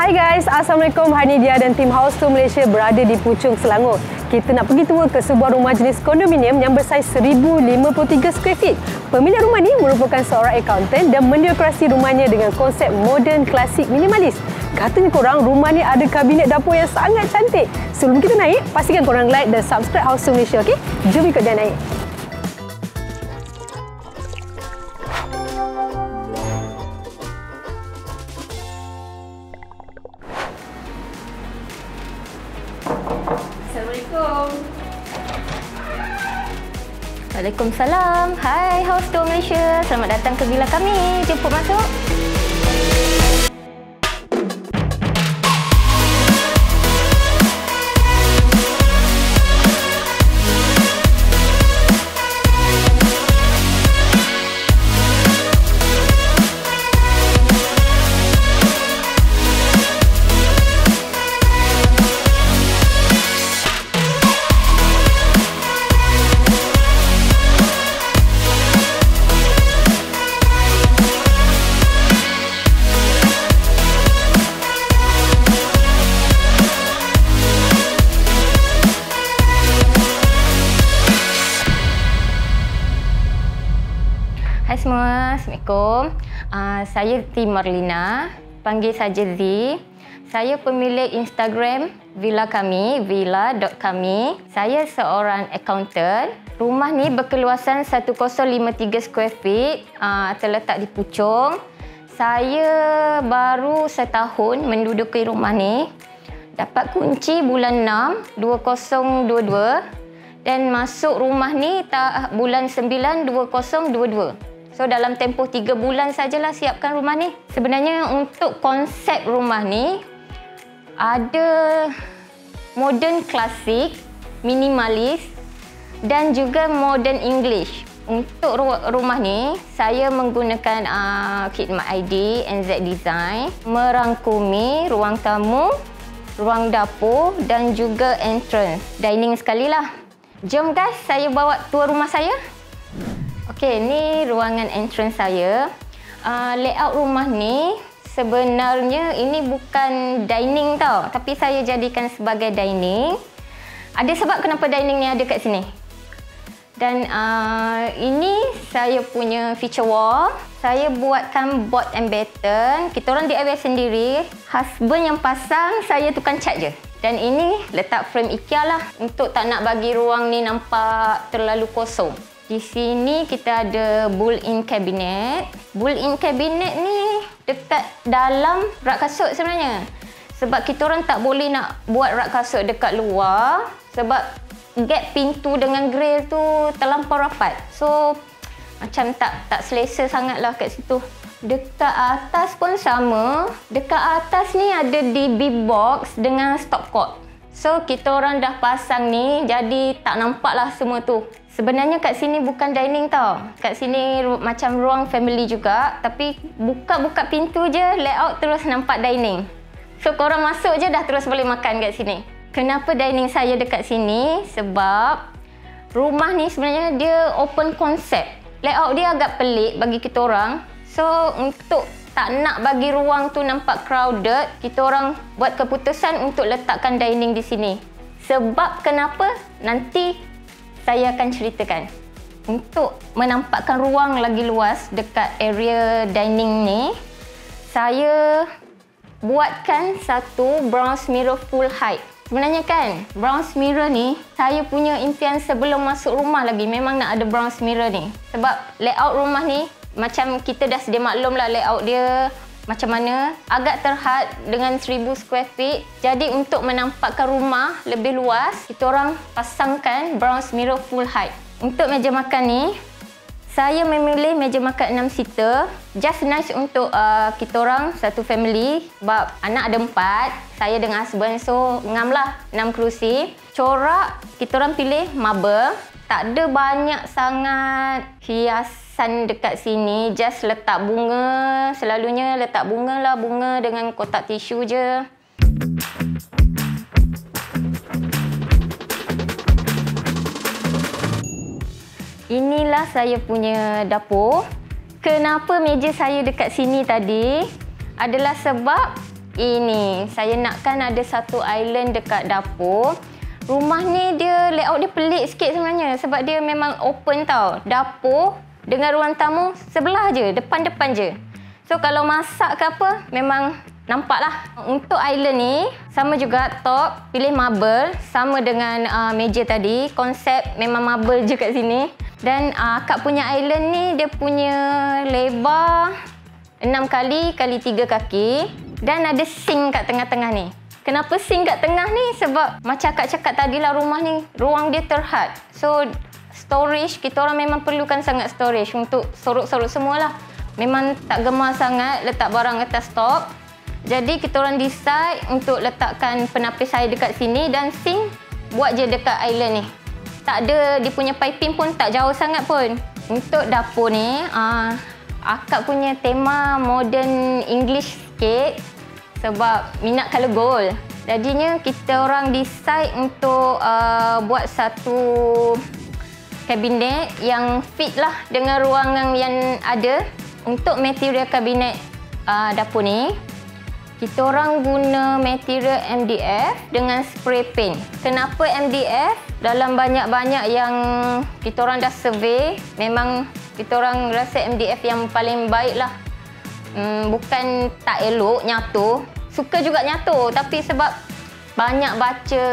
Hai guys, Assalamualaikum. Hari ini Dia dan tim House Tour Malaysia berada di Puchong, Selangor. Kita nak pergi tour ke sebuah rumah jenis kondominium yang bersaiz 1053 square feet. Pemilik rumah ni merupakan seorang akaunten dan mendekorasi rumahnya dengan konsep moden, klasik, minimalis. Katanya korang, rumah ni ada kabinet dapur yang sangat cantik. Sebelum kita naik, pastikan korang like dan subscribe House Tour Malaysia, okey? Jom ikut dia naik. Assalamualaikum. Waalaikumsalam. Hai House Tour Malaysia. Selamat datang ke villa kami. Jemput masuk. Hai semua, Assalamualaikum. Saya T. Marlina, panggil saja Z. Saya pemilik Instagram villa kami, villa.kami. Saya seorang accountant. Rumah ni berkeluasan 1053 square feet, terletak di Puchong. Saya baru setahun menduduki rumah ni. Dapat kunci bulan 6, 2022 dan masuk rumah ni bulan 9, 2022. So dalam tempoh 3 bulan sajalah siapkan rumah ni. Sebenarnya untuk konsep rumah ni ada modern klasik, minimalis dan juga modern English. Untuk rumah ni saya menggunakan khidmat ID NZ Design, merangkumi ruang tamu, ruang dapur dan juga entrance. Dining sekali lah. Jom guys, saya bawa tour rumah saya. Okey, ni ruangan entrance saya. Layout rumah ni sebenarnya ini bukan dining tau, tapi saya jadikan sebagai dining. Ada sebab kenapa dining ni ada kat sini. Dan ini saya punya feature wall. Saya buatkan board and batten. Kita orang DIY sendiri. Husband yang pasang, saya tukang cat je. Dan ini letak frame IKEA lah untuk tak nak bagi ruang ni nampak terlalu kosong. Di sini kita ada built-in cabinet. Built-in cabinet ni dekat dalam rak kasut sebenarnya. Sebab kita orang tak boleh nak buat rak kasut dekat luar sebab gap pintu dengan grill tu terlampau rapat. So macam tak selesa sangatlah kat situ. Dekat atas pun sama. Dekat atas ni ada DB box dengan stopcock. So kita orang dah pasang ni jadi tak nampak lah semua tu. Sebenarnya kat sini bukan dining tau. Kat sini macam ruang family juga. Tapi buka-buka pintu je layout terus nampak dining. So korang masuk je dah terus boleh makan kat sini. Kenapa dining saya dekat sini? Sebab rumah ni sebenarnya dia open concept. Layout dia agak pelik bagi kita orang. So untuk tak nak bagi ruang tu nampak crowded, kita orang buat keputusan untuk letakkan dining di sini. Sebab kenapa? Nanti saya akan ceritakan. Untuk menampakkan ruang lagi luas dekat area dining ni, saya buatkan satu bronze mirror full height. Sebenarnya kan, bronze mirror ni saya punya impian sebelum masuk rumah lagi. Memang nak ada bronze mirror ni. Sebab layout rumah ni macam kita dah sedia maklum lah layout dia macam mana. Agak terhad dengan 1000 square feet. Jadi untuk menampakkan rumah lebih luas, kita orang pasangkan bronze mirror full height. Untuk meja makan ni, saya memilih meja makan 6 seater. Just nice untuk kita orang satu family. Sebab anak ada 4, saya dengan husband. So ngam lah 6 kerusi. Corak kita orang pilih marble. Tak ada banyak sangat hiasan dekat sini. Just letak bunga. Selalunya letak bunga lah. Bunga dengan kotak tisu je. Inilah saya punya dapur. Kenapa meja saya dekat sini tadi adalah sebab Ini, saya nakkan ada satu island dekat dapur. Rumah ni dia layout dia pelik sikit sebenarnya sebab dia memang open tau. Dapur dengan ruang tamu sebelah je, depan-depan je. So kalau masak ke apa, memang nampak lah. Untuk island ni, sama juga top, pilih marble. Sama dengan meja tadi, konsep memang marble je kat sini. Dan akak punya island ni, dia punya lebar 6 kali 3 kaki. Dan ada sink kat tengah-tengah ni. Kenapa sink kat tengah ni? Sebab macam akak cakap tadi lah, rumah ni ruang dia terhad. So storage, kita orang memang perlukan sangat storage untuk sorok-sorok semualah. Memang tak gemar sangat letak barang atas top. Jadi kita orang decide untuk letakkan penapis air dekat sini dan sink buat je dekat island ni. Tak ada, dia punya piping pun tak jauh sangat pun. Untuk dapur ni, akak punya tema modern English sikit. Sebab minat colour gold. Jadinya kita orang decide untuk buat satu kabinet yang fit lah dengan ruangan yang ada. Untuk material kabinet dapur ni, kita orang guna material MDF dengan spray paint. Kenapa MDF? Dalam banyak-banyak yang kita orang dah survey, memang kita orang rasa MDF yang paling baik lah. Bukan tak elok nyatu, suka juga nyatu, tapi sebab banyak baca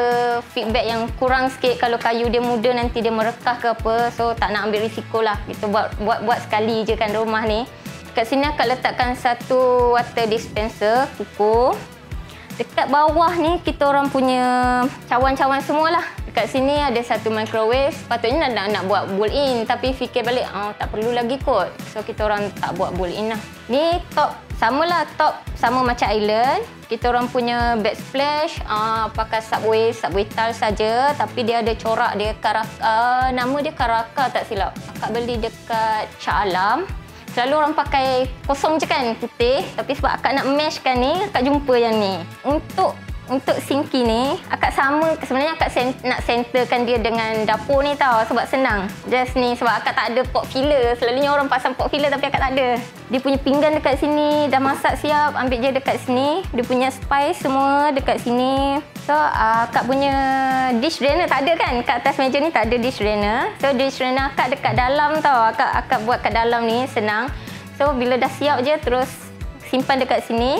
feedback yang kurang sikit. Kalau kayu dia muda nanti dia merekah ke apa, so tak nak ambil risiko lah. Kita buat sekali je kan rumah ni. Kat sini akak letakkan satu water dispenser kuku. Dekat bawah ni kita orang punya cawan-cawan semualah. Dekat sini ada satu microwave. Patutnya nak buat built-in, tapi fikir balik tak perlu lagi kot. So kita orang tak buat built-in lah. Ni top samalah, top sama macam island. Kita orang punya backsplash pakai subway tile saja, tapi dia ada corak dia nama dia Karaka tak silap. Akak beli dekat Shah Alam. Selalu orang pakai kosong je kan, putih. Tapi sebab akak nak meshkan ni, akak jumpa yang ni. Untuk sinki ni, akak sama. Sebenarnya akak nak centerkan dia dengan dapur ni tau. Sebab senang. Just ni, sebab akak tak ada pot filler. Selalunya orang pasang pot filler tapi akak tak ada. Dia punya pinggan dekat sini. Dah masak siap, ambil je dekat sini. Dia punya spice semua dekat sini. So, akak punya dish drainer tak ada kan? Kat atas meja ni tak ada dish drainer. So, dish drainer akak dekat dalam tau. Akak buat kat dalam ni, senang. So, bila dah siap je, terus simpan dekat sini.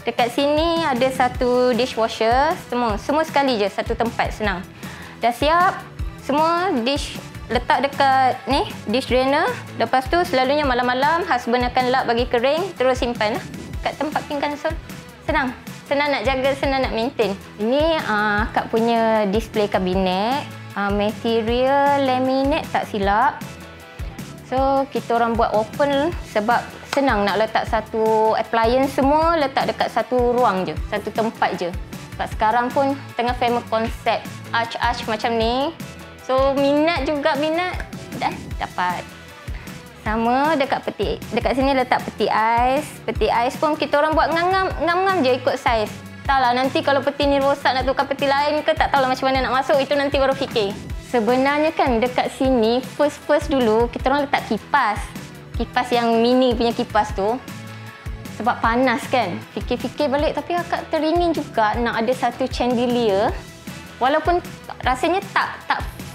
Dekat sini ada satu dishwasher. Semua sekali je, satu tempat, senang. Dah siap, semua dish letak dekat ni, dish drainer. Lepas tu, selalunya malam-malam, husband akan lap bagi kering, terus simpan lah kat tempat pinggan. So, senang. Senang nak jaga, senang nak maintain. Ini akak punya display kabinet. Material laminate tak silap. So, kita orang buat open sebab senang nak letak satu appliance semua letak dekat satu ruang je, satu tempat je. Sebab sekarang pun tengah famous konsep arch macam ni. So, minat dah dapat. Sama dekat peti. Dekat sini letak peti ais. Peti ais pun kita orang buat ngam-ngam je ikut saiz. Taklah nanti kalau peti ni rosak nak tukar peti lain ke, tak tahulah macam mana nak masuk, itu nanti baru fikir. Sebenarnya kan dekat sini first dulu kita orang letak kipas. Kipas yang mini punya kipas tu. Sebab panas kan. Fikir-fikir balik tapi akak teringin juga nak ada satu chandelier. Walaupun rasanya tak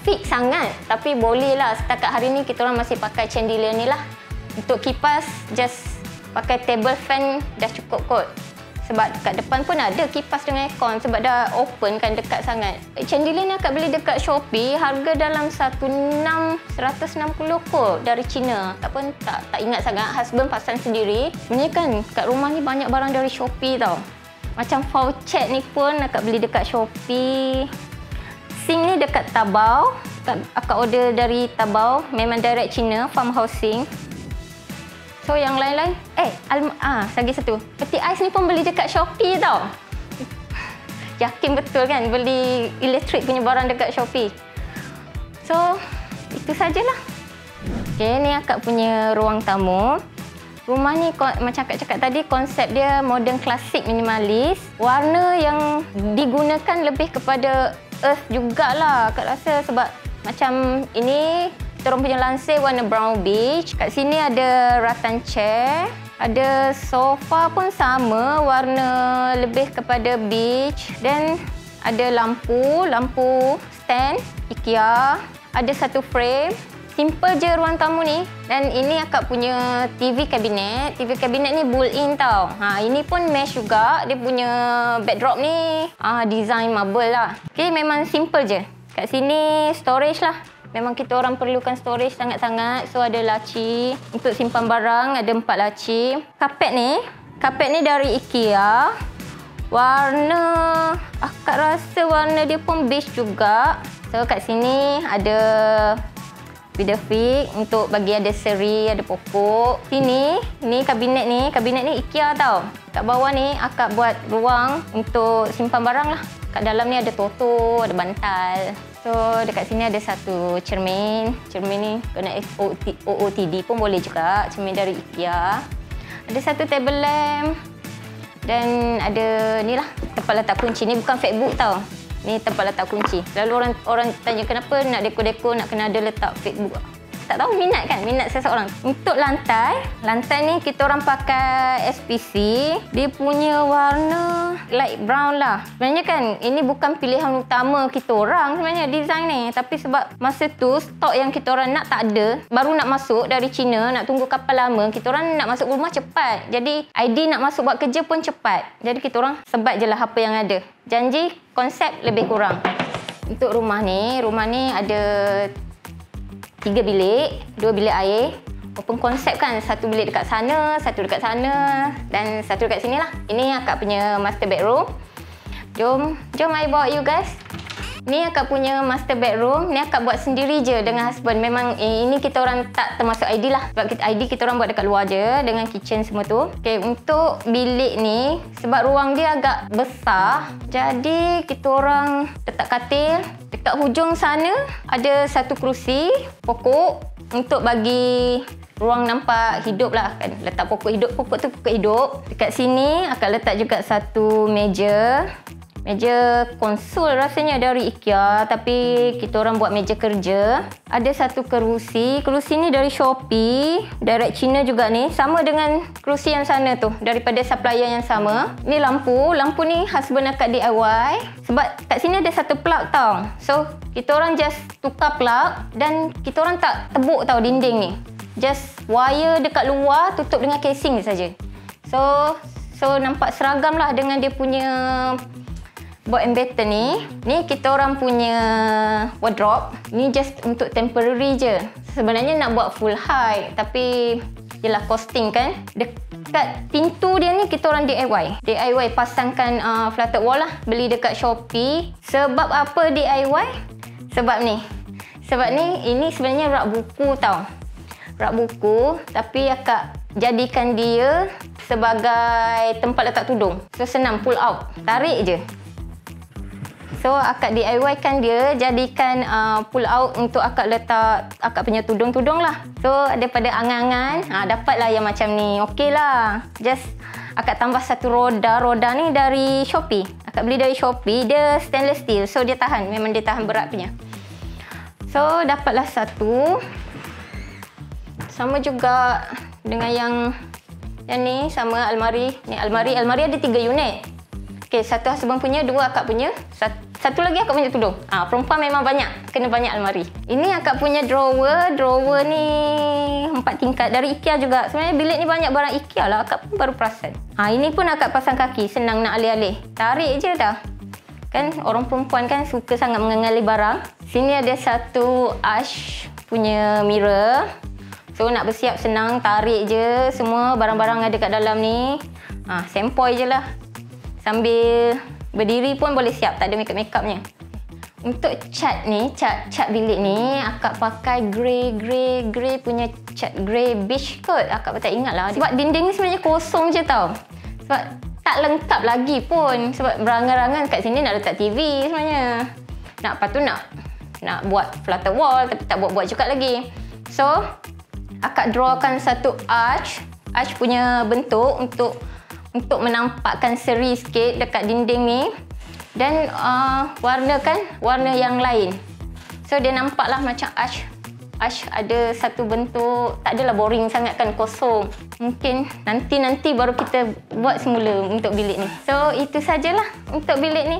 fit sangat, tapi boleh lah. Setakat hari ni kita orang masih pakai chandelier ni lah. Untuk kipas just pakai table fan dah cukup kot. Sebab dekat depan pun ada kipas dengan aircon sebab dah open kan, dekat sangat. Chandelier ni akak beli dekat Shopee, harga dalam 160 kot dari China. Tak ingat sangat, husband pasang sendiri. Sebenarnya kan kat rumah ni banyak barang dari Shopee tau. Macam faucet ni pun akak beli dekat Shopee. Sink ni dekat Tabao. Akak order dari Tabao, memang direct China, farmhouse sink. So yang lain-lain, lagi satu. Peti ais ni pun beli dekat Shopee tau. Yakin betul kan beli elektrik punya barang dekat Shopee. So, itu sajalah. Okay, ni akak punya ruang tamu. Rumah ni macam akak cakap tadi, konsep dia modern klasik minimalis. Warna yang digunakan lebih kepada earth jugalah akak rasa sebab macam ini kita orang punya lansir warna brown beige. Kat sini ada rattan chair. Ada sofa pun sama, warna lebih kepada beige. Dan ada lampu stand IKEA. Ada satu frame. Simple je ruang tamu ni. Dan ini akak punya TV kabinet. TV kabinet ni built-in tau. Ini pun mesh juga. Dia punya backdrop ni design marble lah. Okay, memang simple je. Kat sini storage lah. Memang kita orang perlukan storage sangat-sangat. So ada laci untuk simpan barang. Ada 4 laci. Kapet ni dari IKEA. Warna, akak rasa warna dia pun beige juga. So kat sini ada Vidafix untuk bagi ada seri, ada pokok. Sini, ni kabinet ni IKEA tau. Kat bawah ni akak buat ruang untuk simpan barang lah. Kat dalam ni ada toto, ada bantal. So dekat sini ada satu cermin. Cermin ni kena OOTD pun boleh juga. Cermin dari IKEA. Ada satu table lamp. Dan ada ni lah tempat letak kunci. Ni bukan fakebook tau. Ni tempat letak kunci. Lalu orang tanya kenapa nak dekor-dekor nak kena ada letak fakebook. Tak tahu, minat kan? Minat seseorang. Untuk lantai ni kita orang pakai SPC. Dia punya warna light brown lah. Sebenarnya kan ini bukan pilihan utama kita orang sebenarnya design ni. Tapi sebab masa tu stok yang kita orang nak tak ada. Baru nak masuk dari China, nak tunggu kapal lama. Kita orang nak masuk rumah cepat. Jadi ID nak masuk buat kerja pun cepat. Jadi kita orang sebat je lah apa yang ada. Janji konsep lebih kurang. Untuk rumah ni ada 3 bilik, 2 bilik air. Open konsep kan, satu bilik dekat sana, satu dekat sana dan satu dekat sini lah. Ini akak punya master bedroom. Jom I bawa you guys. Ni akak punya master bedroom. Ni akak buat sendiri je dengan husband. Memang ini kita orang tak termasuk ID lah. Sebab ID kita orang buat dekat luar je dengan kitchen semua tu. Okay, untuk bilik ni sebab ruang dia agak besar, jadi kita orang letak katil. Dekat hujung sana ada satu kerusi pokok untuk bagi ruang nampak hidup lah kan. Letak pokok hidup, pokok tu pokok hidup. Dekat sini akak letak juga satu meja. Meja konsul rasanya dari IKEA, tapi kita orang buat meja kerja. Ada satu kerusi. Kerusi ni dari Shopee, direct China juga ni. Sama dengan kerusi yang sana tu, daripada supplier yang sama. Ni lampu. Lampu ni husband akak DIY. Sebab kat sini ada satu plug tau. So, kita orang just tukar plug dan kita orang tak tebuk tau dinding ni. Just wire dekat luar, tutup dengan casing saja. So nampak seragam lah dengan dia punya board and batter ni. Ni kita orang punya wardrobe. Ni just untuk temporary je. Sebenarnya nak buat full height, tapi yelah costing kan. Dekat pintu dia ni kita orang DIY pasangkan flatted wall lah. Beli dekat Shopee. Sebab apa DIY? Sebab ni ini sebenarnya rak buku tau. Rak buku, tapi akak jadikan dia sebagai tempat letak tudung. So senang, pull out, tarik je. So akak DIY kan dia, jadikan pull out untuk akak letak akak punya tudung-tudung lah. So daripada angan-angan, dapatlah yang macam ni. Okey lah. Just akak tambah satu roda. Roda ni dari Shopee. Akak beli dari Shopee. Dia stainless steel. So dia tahan. Memang dia tahan berat punya. So dapatlah satu. Sama juga dengan yang ni, sama almari. Ni almari ada 3 unit. Okey, satu husband punya, 2 akak punya. Satu lagi akak punya tudung. Perempuan memang banyak. Kena banyak almari. Ini akak punya drawer. Drawer ni 4 tingkat. Dari IKEA juga. Sebenarnya bilik ni banyak barang IKEA lah. Akak pun baru perasan. Ini pun akak pasang kaki. Senang nak alih-alih. Tarik je dah. Kan orang perempuan kan suka sangat mengenali barang. Sini ada satu Ash punya mirror. So nak bersiap senang. Tarik je. Semua barang-barang ada kat dalam ni. Sempoi je lah. Sambil berdiri pun boleh siap, tak ada makeup-makeupnya. Untuk cat ni, cat bilik ni, akak pakai grey punya cat, grey beige kot. Akak pun tak ingat lah. Sebab dinding ni sebenarnya kosong je tau. Sebab tak lengkap lagi pun. Sebab berangan-angan kat sini nak letak TV sebenarnya. Lepas tu nak buat flutter wall, tapi tak buat juga lagi. So, akak drawkan satu arch punya bentuk untuk menampakkan seri sikit dekat dinding ni. Dan warna yang lain. So dia nampaklah macam arch Ash ada satu bentuk, tak adalah boring sangat kan, kosong. Mungkin nanti baru kita buat semula untuk bilik ni. So itu sajalah untuk bilik ni.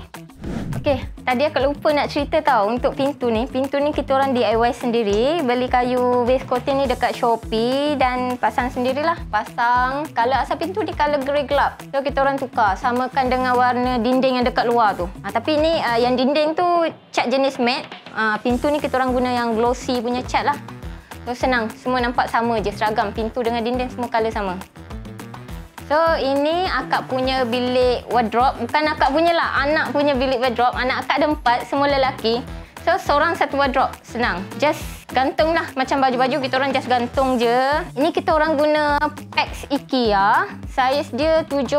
Okey, tadi aku lupa nak cerita tau untuk pintu ni. Pintu ni kita orang DIY sendiri. Beli kayu wainscoting ni dekat Shopee dan pasang sendirilah. Pasang. Color asal pintu ni color grey gelap. So kita orang tukar. Samakan dengan warna dinding yang dekat luar tu. Tapi ni yang dinding tu cat jenis matte. Pintu ni kita orang guna yang glossy punya cat lah. So senang. Semua nampak sama je. Seragam. Pintu dengan dinding semua color sama. So ini akak punya bilik wardrobe. Bukan akak punya lah, anak punya bilik wardrobe. Anak akak ada 4, semua lelaki. So seorang satu wardrobe, senang. Just gantung lah, macam baju-baju kita orang just gantung je. Ini kita orang guna packs IKEA. Saiz dia 75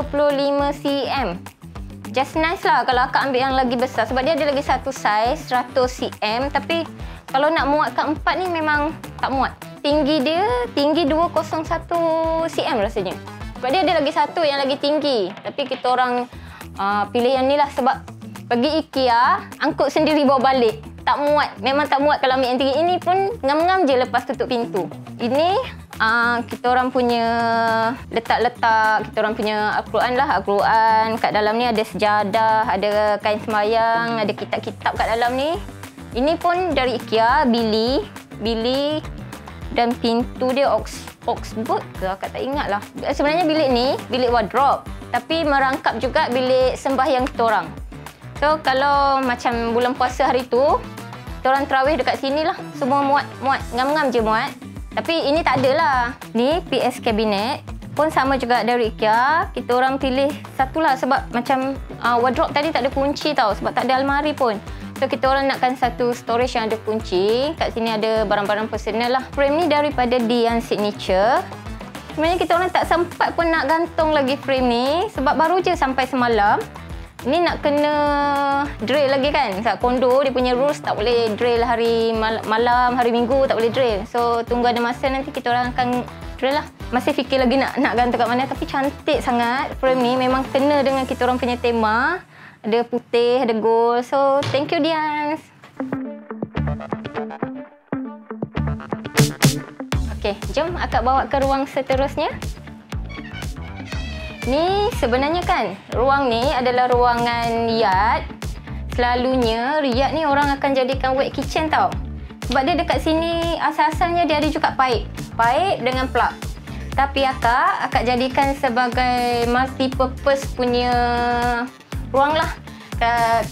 cm. Just nice lah kalau akak ambil yang lagi besar. Sebab dia ada lagi satu saiz 100 cm. Tapi kalau nak muat kat 4 ni memang tak muat. Tinggi dia, tinggi 201 cm rasanya. Sebab dia ada lagi satu yang lagi tinggi. Tapi kita orang pilih yang ni lah. Sebab pergi IKEA, angkut sendiri bawa balik. Tak muat. Memang tak muat kalau ambil yang tinggi. Ini pun ngam-ngam je lepas tutup pintu. Ini kita orang punya letak-letak. Kita orang punya Al-Quran lah. Al-Quran. Kat dalam ni ada sejadah, ada kain sembahyang, ada kitab-kitab kat dalam ni. Ini pun dari IKEA, Billy. Dan pintu dia Oxboard ke? Akak tak ingat lah. Sebenarnya bilik ni, bilik wardrobe. Tapi merangkap juga bilik sembahyang kita orang. So, kalau macam bulan puasa hari tu, kita orang tarawih dekat sini lah. Semua muat. Ngam-ngam je muat. Tapi ini tak ada lah. Ni PS cabinet. Pun sama juga dari IKEA. Kita orang pilih satu lah. Sebab macam wardrobe tadi tak ada kunci tau. Sebab tak ada almari pun. So, kita orang nakkan satu storage yang ada kunci. Kat sini ada barang-barang personal lah. Frame ni daripada Dian Signature. Sebenarnya kita orang tak sempat pun nak gantung lagi frame ni. Sebab baru je sampai semalam. Ini nak kena drill lagi kan. Sebab kondo dia punya rules tak boleh drill hari malam, hari minggu tak boleh drill. So, tunggu ada masa nanti kita orang akan drill lah. Masih fikir lagi nak gantung kat mana. Tapi cantik sangat frame ni. Memang kena dengan kita orang punya tema. Ada putih, ada gold. So, thank you Dian. Okey, jom akak bawa ke ruang seterusnya. Ni sebenarnya kan, ruang ni adalah ruangan Riyadh. Selalunya Riyadh ni orang akan jadikan wet kitchen tau. Sebab dia dekat sini, asal-asalnya dia ada juga paip dengan plug. Tapi akak jadikan sebagai multi-purpose punya ruang lah.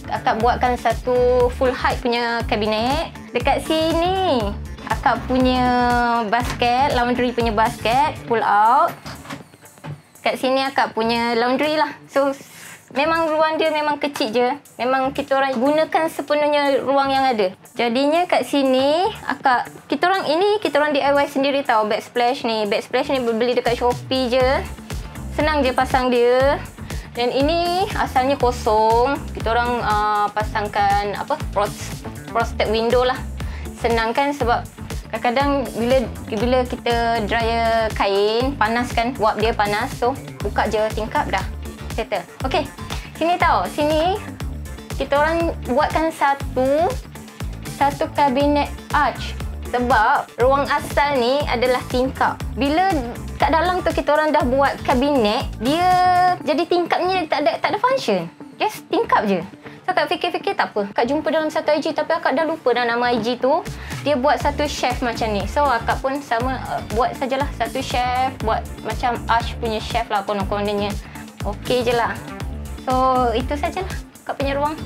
Akak buatkan satu full height punya kabinet. Dekat sini akak punya basket, laundry punya basket, pull out. Kat sini akak punya laundry lah. So memang ruang dia memang kecil je. Memang kita orang gunakan sepenuhnya ruang yang ada. Jadinya kat sini kita orang DIY sendiri tau. Backsplash ni beli dekat Shopee je. Senang je pasang dia. Dan ini asalnya kosong. Kita orang pasangkan frosted window lah. Senang kan sebab kadang-kadang bila kita dryer kain, panas kan, wap dia panas. So, buka je tingkap dah. Settle. Okey. Sini tau. Sini kita orang buatkan satu kabinet arch. Sebab ruang asal ni adalah tingkap. Bila kat dalam tu kita orang dah buat kabinet, dia jadi tingkapnya tak ada function. Just tingkap je. So akak fikir-fikir tak apa. Akak jumpa dalam satu IG tapi akak dah lupa dah nama IG tu. Dia buat satu shelf macam ni. So akak pun sama buat sajalah satu shelf. Buat macam arch punya shelf lah konon-kononnya. Okey je lah. So itu sajalah akak punya ruang.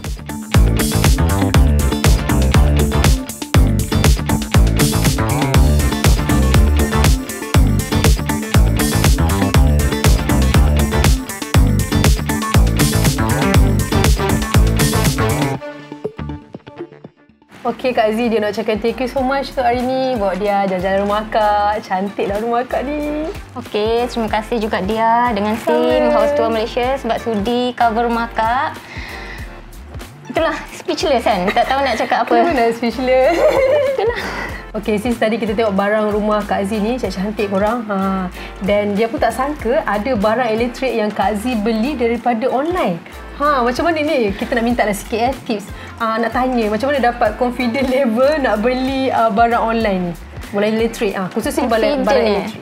Okey Kak Zee, dia nak cakap thank you so much untuk hari ni. Bawa dia jalan-jalan rumah akak. Cantiklah rumah akak ni. Okey, terima kasih juga dia dengan tim House Tour Malaysia sebab sudi cover rumah akak. Itulah, speechless kan? Tak tahu nak cakap apa. Mana speechless? Itulah. Okey sis, tadi kita tengok barang rumah Kak Zee ni, cantik korang. Dan dia pun tak sangka ada barang elektrik yang Kak Zee beli daripada online. Macam mana ni? Kita nak minta lah sikit tips. Nak tanya macam mana dapat confident level nak beli barang online ni? Bola elektrik. Khususnya barang elektrik.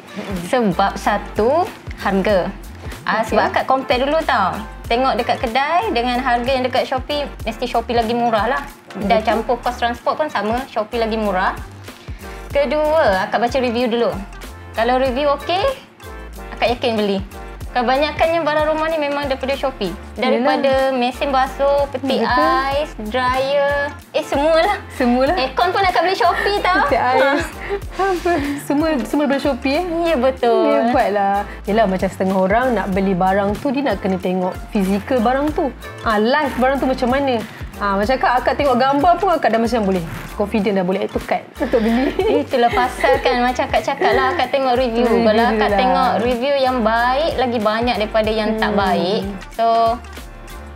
Sebab satu, harga. Sebab akak compare dulu tau. Tengok dekat kedai dengan harga yang dekat Shopee, mesti Shopee lagi murah lah. Dah campur kos transport pun sama, Shopee lagi murah. Kedua, akak baca review dulu. Kalau review okey, akak yakin beli. Kebanyakannya barang rumah ni memang daripada Shopee. Daripada mesin basuh, peti ais, dryer, semualah. Aircon pun akak beli Shopee tau. Peti ais. Semua daripada Shopee Ya, betul. Hebatlah. Yelah, macam setengah orang nak beli barang tu, dia nak kena tengok fizikal barang tu. Live barang tu macam mana. Macam akak tengok gambar pun akak dah macam boleh confident, dah boleh add to cart untuk beli. Itulah pasal kan, macam akak cakap lah, akak tengok review. Kalau akak tengok review yang baik, lagi banyak daripada yang tak baik. So,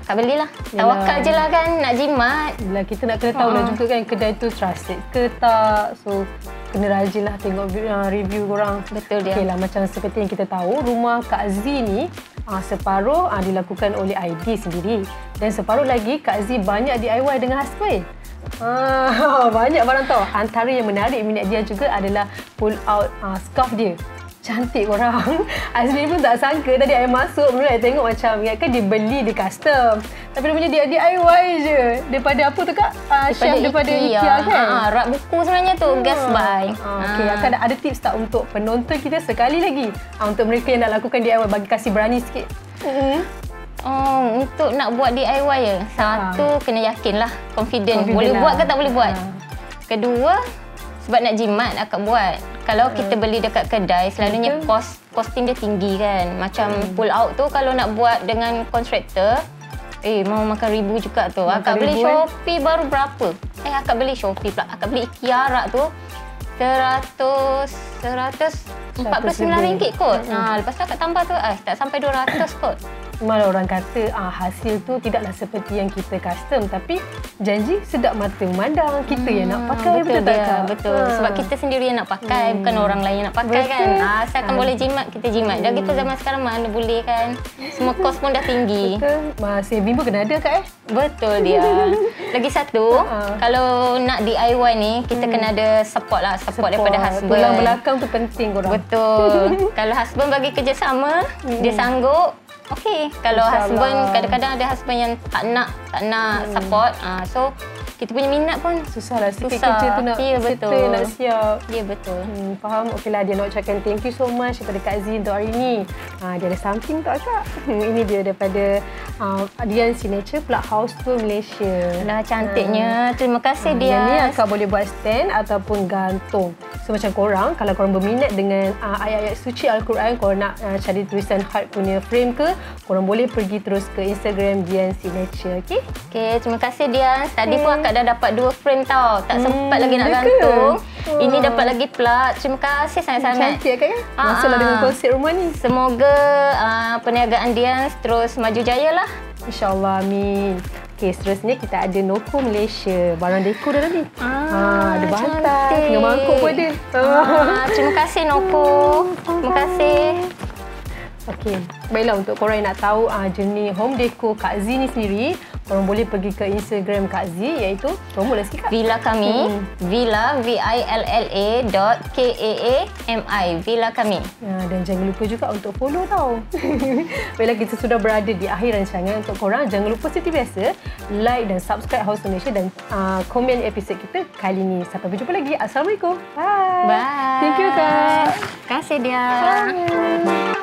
akak belilah. Tawakal je lah kan, nak jimat. Yelah, kita nak kena tahu lah juga kan kedai tu trusted ke tak. So, kena rajin lah tengok review korang. Betul dia. Okay lah, macam seperti yang kita tahu, rumah Kak Z ni separuh dilakukan oleh ID sendiri. Dan separuh lagi Kak Z banyak DIY dengan husband. Banyak barang tau. Antara yang menarik minat dia juga adalah pull out scarf dia. Cantik korang. Azmi pun tak sangka tadi saya masuk mula tengok macam ingatkan dia beli dia custom. Tapi dia punya dia DIY je. Daripada apa tu Kak? Daripada IKEA kan? Rak buku sebenarnya tu, gas buy. Okey, Kak ada tips tak untuk penonton kita sekali lagi? Untuk mereka yang nak lakukan DIY, bagi kasih berani sikit. Untuk nak buat DIY ya. Satu, kena yakinlah, confident boleh buat ke tak boleh buat. Kedua, sebab nak jimat akak buat. Kalau kita beli dekat kedai, selalunya costing dia tinggi kan. Macam pull out tu kalau nak buat dengan kontraktor, mau makan ribu juga tu. Akak beli Shopee baru berapa? Akak beli Shopee pula. Akak beli IKEA rak tu RM149 kot. Lepas tu akak tambah tu, tak sampai 200 kot. Malah orang kata hasil tu tidaklah seperti yang kita custom, tapi janji sedap mata memandang. Kita yang nak pakai, betul tak Kak? Betul. Sebab kita sendiri yang nak pakai, bukan orang lain yang nak pakai kan. Asalkan boleh jimat, kita jimat. Dah gitu zaman sekarang mana boleh kan. Semua kos pun dah tinggi. Betul. Saving pun kena ada Kak Betul dia. Lagi satu, kalau nak DIY ni, kita kena ada support lah. Support daripada husband. Tulang belakang tu penting korang. Betul. Kalau husband bagi kerjasama, dia sanggup. Okey, kalau husband, kadang-kadang ada husband yang tak nak support, so kita punya minat pun susah kerja tu nak settle, nak siap. Ya, betul. Faham. Okeylah, dia nak ucapkan thank you so much kepada Kak Z untuk hari ni. Dia ada something tak Kak? Ini dia daripada Dian Signature Plug House Tour Malaysia. Dah cantiknya. Terima kasih Dian. Yang ni akak boleh buat stand ataupun gantung. So macam korang, kalau korang berminat dengan ayat-ayat suci Al-Quran, korang nak cari tulisan heart punya frame ke, korang boleh pergi terus ke Instagram Dian Signature. Okey, terima kasih Dian. Tadi pun akak dah dapat 2 frame tau. Tak sempat lagi nak gantung. Ini dapat lagi plug. Terima kasih sangat-sangat. Cantik Kak Masuklah dengan konsep rumah ni. Semoga perniagaan Dian terus maju jaya lah. InsyaAllah, amin. Okey, seterusnya kita ada Noko Malaysia. Barang dekor dah tadi. Ada bantal, tengah mangkuk pun ada. Terima kasih Noko. Terima kasih. Okey, baiklah, untuk korang yang nak tahu jenis home decor Kak Z ni sendiri, korang boleh pergi ke Instagram Kak Z, iaitu promolah sikit Kak. Villa kami, Villa VILLA.KAAMI, Villa kami. Dan jangan lupa juga untuk follow tau. Baiklah, kita sudah berada di akhir rancangan. Untuk korang, jangan lupa seperti biasa like dan subscribe House Malaysia dan komen episod kita kali ni. Sampai berjumpa lagi. Assalamualaikum. Bye. Bye. Thank you Kak. Terima kasih dia. Bye.